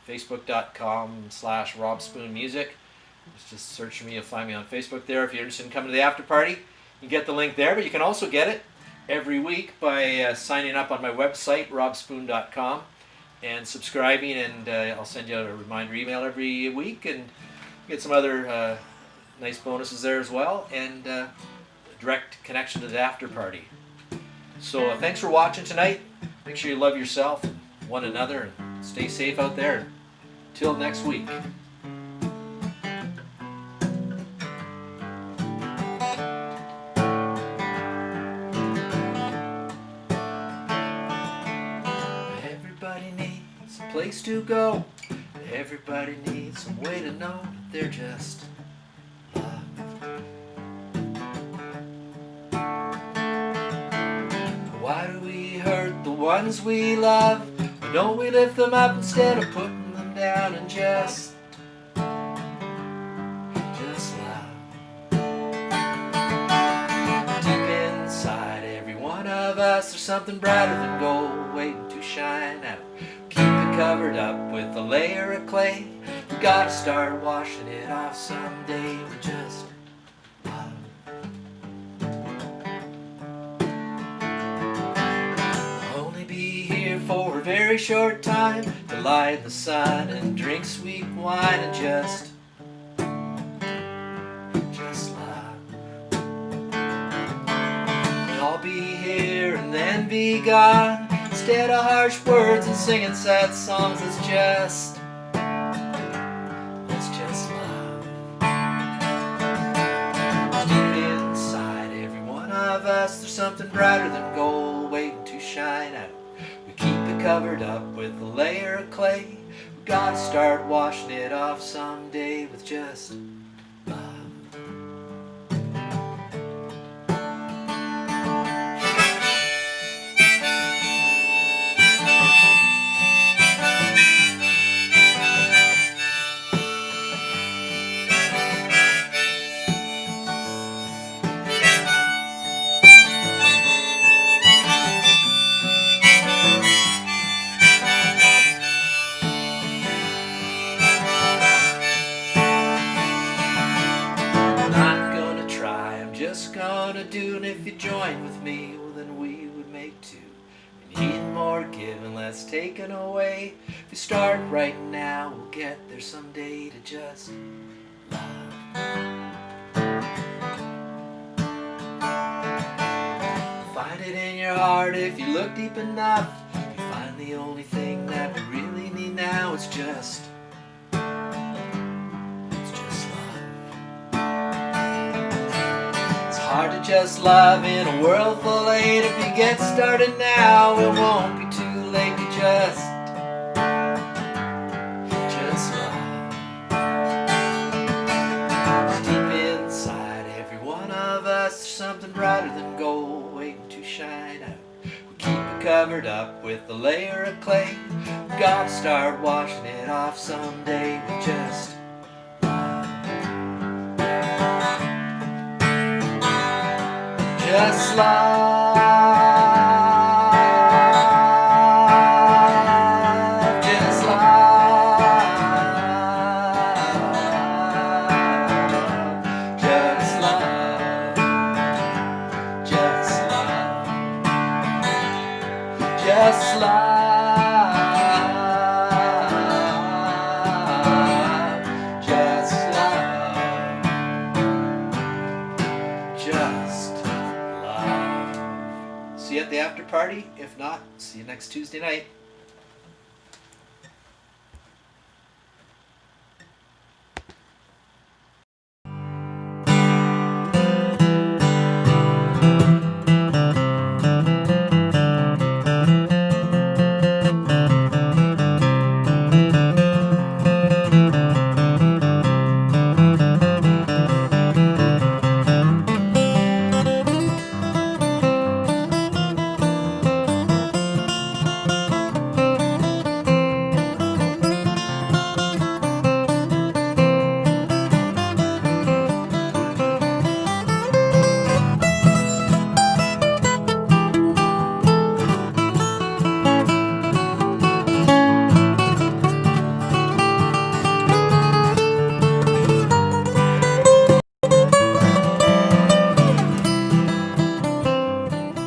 facebook.com/Rob Spoon Music. Just search for me. You'll find me on Facebook there. If you're interested in coming to the after party, you get the link there. But you can also get it every week by signing up on my website, robspoon.com. and subscribing, and I'll send you a reminder email every week, and get some other nice bonuses there as well, and direct connection to the after party. So thanks for watching tonight. Make sure you love yourself and one another, and stay safe out there. Till next week. Place to go. Everybody needs some way to know that they're just loved. Why do we hurt the ones we love? Why don't we lift them up instead of putting them down and just love? Deep inside every one of us, there's something brighter than gold waiting to shine out. Covered up with a layer of clay. We gotta start washing it off someday with just love. I'll only be here for a very short time to lie in the sun and drink sweet wine and just love. I'll be here and then be gone. Instead of harsh words and singing sad songs, let's just love. Deep inside every one of us, there's something brighter than gold waiting to shine out. We keep it covered up with a layer of clay. We gotta start washing it off someday with just love. And if you join with me, well then we would make two. We need more giving, less taken away. If we start right now, we'll get there someday to just love. Find it in your heart if you look deep enough. You find the only thing that we really need now is just hard to just love in a world full of hate. If you get started now, it won't be too late to just love. Deep inside every one of us, there's something brighter than gold waiting to shine out. We keep it covered up with a layer of clay. We gotta start washing it off someday with just love. party. If not, see you next Tuesday night.